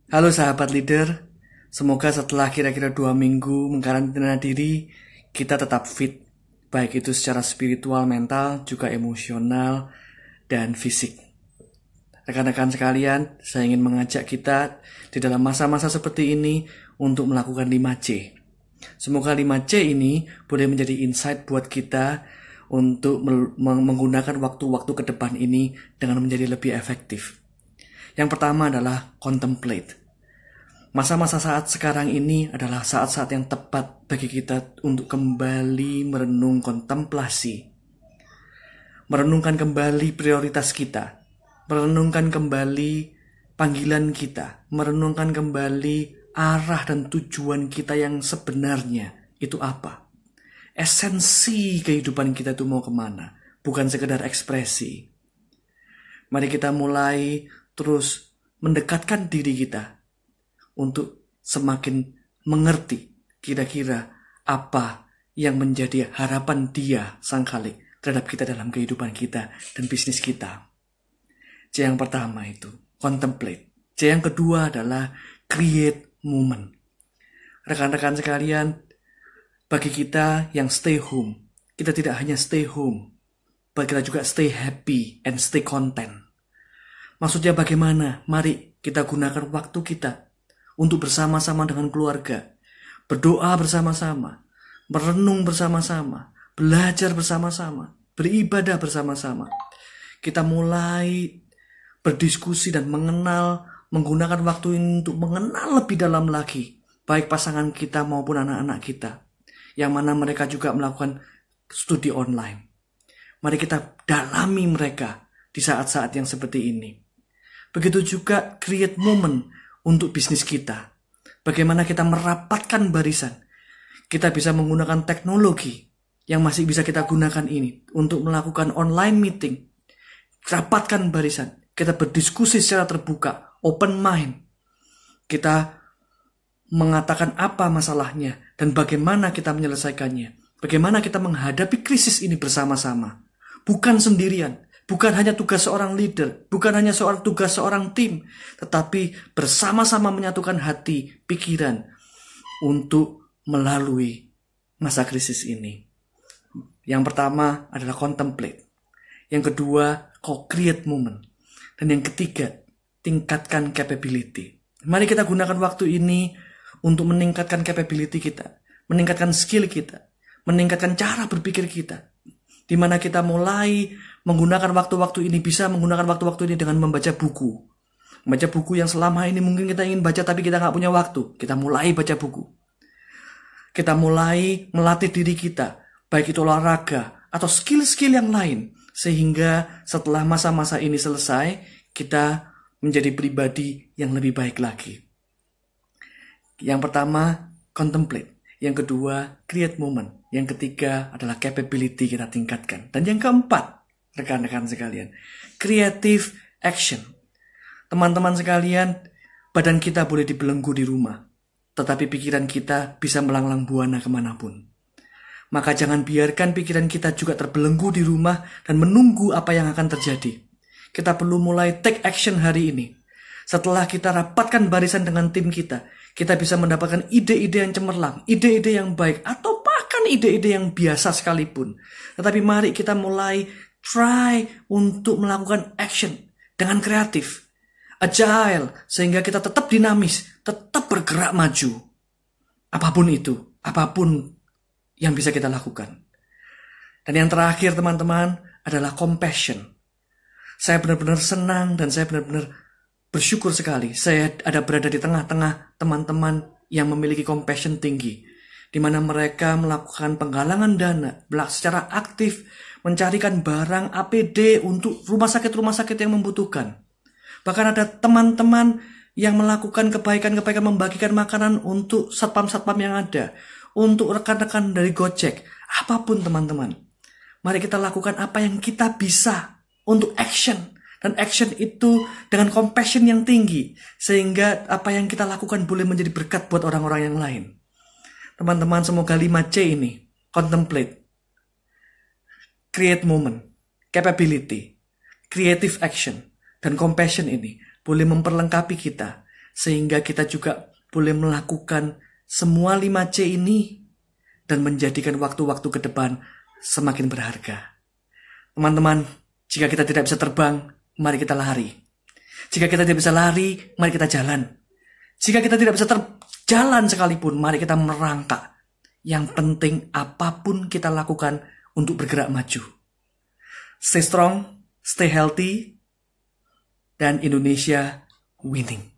Halo sahabat leader, semoga setelah kira-kira 2 minggu mengkarantina diri, kita tetap fit, baik itu secara spiritual, mental, juga emosional, dan fisik. Rekan-rekan sekalian, saya ingin mengajak kita di dalam masa-masa seperti ini untuk melakukan 5C. Semoga 5C ini boleh menjadi insight buat kita untuk menggunakan waktu-waktu ke depan ini dengan menjadi lebih efektif. Yang pertama adalah contemplate. Masa-masa saat sekarang ini adalah saat-saat yang tepat bagi kita untuk kembali merenung kontemplasi. Merenungkan kembali prioritas kita. Merenungkan kembali panggilan kita. Merenungkan kembali arah dan tujuan kita yang sebenarnya itu apa. Esensi kehidupan kita itu mau kemana. Bukan sekedar ekspresi. Mari kita mulai terus mendekatkan diri kita untuk semakin mengerti kira-kira apa yang menjadi harapan Dia, Sang Khalik, terhadap kita dalam kehidupan kita dan bisnis kita. C yang pertama itu, contemplate. C yang kedua adalah create moment. Rekan-rekan sekalian, bagi kita yang stay home, kita tidak hanya stay home, bagi kita juga stay happy and stay content. Maksudnya bagaimana? Mari kita gunakan waktu kita untuk bersama-sama dengan keluarga, berdoa bersama-sama, merenung bersama-sama, belajar bersama-sama, beribadah bersama-sama. Kita mulai berdiskusi dan menggunakan waktu ini untuk mengenal lebih dalam lagi, baik pasangan kita maupun anak-anak kita, yang mana mereka juga melakukan studi online. Mari kita dalami mereka di saat-saat yang seperti ini. Begitu juga create moment untuk bisnis kita. Bagaimana kita merapatkan barisan. Kita bisa menggunakan teknologi yang masih bisa kita gunakan ini untuk melakukan online meeting. Rapatkan barisan. Kita berdiskusi secara terbuka, open mind. Kita mengatakan apa masalahnya dan bagaimana kita menyelesaikannya. Bagaimana kita menghadapi krisis ini bersama-sama. Bukan sendirian. Bukan hanya tugas seorang leader, bukan hanya tugas seorang tim, tetapi bersama-sama menyatukan hati, pikiran untuk melalui masa krisis ini. Yang pertama adalah contemplate. Yang kedua, co-create moment. Dan yang ketiga, tingkatkan capability. Mari kita gunakan waktu ini untuk meningkatkan capability kita, meningkatkan skill kita, meningkatkan cara berpikir kita. Di mana kita mulai menggunakan waktu-waktu ini, bisa menggunakan waktu-waktu ini dengan membaca buku. Membaca buku yang selama ini mungkin kita ingin baca tapi kita gak punya waktu. Kita mulai baca buku. Kita mulai melatih diri kita, baik itu olahraga atau skill-skill yang lain. Sehingga setelah masa-masa ini selesai, kita menjadi pribadi yang lebih baik lagi. Yang pertama, contemplate. Yang kedua, create moment. Yang ketiga adalah capability kita tingkatkan. Dan yang keempat, rekan-rekan sekalian, creative action. Teman-teman sekalian, badan kita boleh dibelenggu di rumah, tetapi pikiran kita bisa melanglang buana kemanapun. Maka jangan biarkan pikiran kita juga terbelenggu di rumah dan menunggu apa yang akan terjadi. Kita perlu mulai take action hari ini. Setelah kita rapatkan barisan dengan tim kita bisa mendapatkan ide-ide yang cemerlang, ide-ide yang baik, atau bahkan ide-ide yang biasa sekalipun. Tetapi mari kita mulai try untuk melakukan action dengan kreatif, agile, sehingga kita tetap dinamis, tetap bergerak maju. Apapun itu, apapun yang bisa kita lakukan. Dan yang terakhir teman-teman adalah compassion. Saya benar-benar senang dan saya benar-benar bersyukur sekali saya berada di tengah-tengah teman-teman yang memiliki compassion tinggi, di mana mereka melakukan penggalangan dana secara aktif, mencarikan barang APD untuk rumah sakit yang membutuhkan. Bahkan ada teman-teman yang melakukan kebaikan-kebaikan, membagikan makanan untuk satpam-satpam yang ada, untuk rekan-rekan dari Gojek, apapun teman-teman. Mari kita lakukan apa yang kita bisa untuk action. Dan action itu dengan compassion yang tinggi. Sehingga apa yang kita lakukan boleh menjadi berkat buat orang-orang yang lain. Teman-teman, semoga 5C ini, contemplate, create moment, capability, creative action, dan compassion ini boleh memperlengkapi kita. sehingga kita juga boleh melakukan semua 5C ini dan menjadikan waktu-waktu ke depan semakin berharga. Teman-teman, jika kita tidak bisa terbang, mari kita lari. Jika kita tidak bisa lari, mari kita jalan. Jika kita tidak bisa jalan sekalipun, mari kita merangkak. Yang penting apapun kita lakukan untuk bergerak maju. Stay strong, stay healthy, dan Indonesia winning.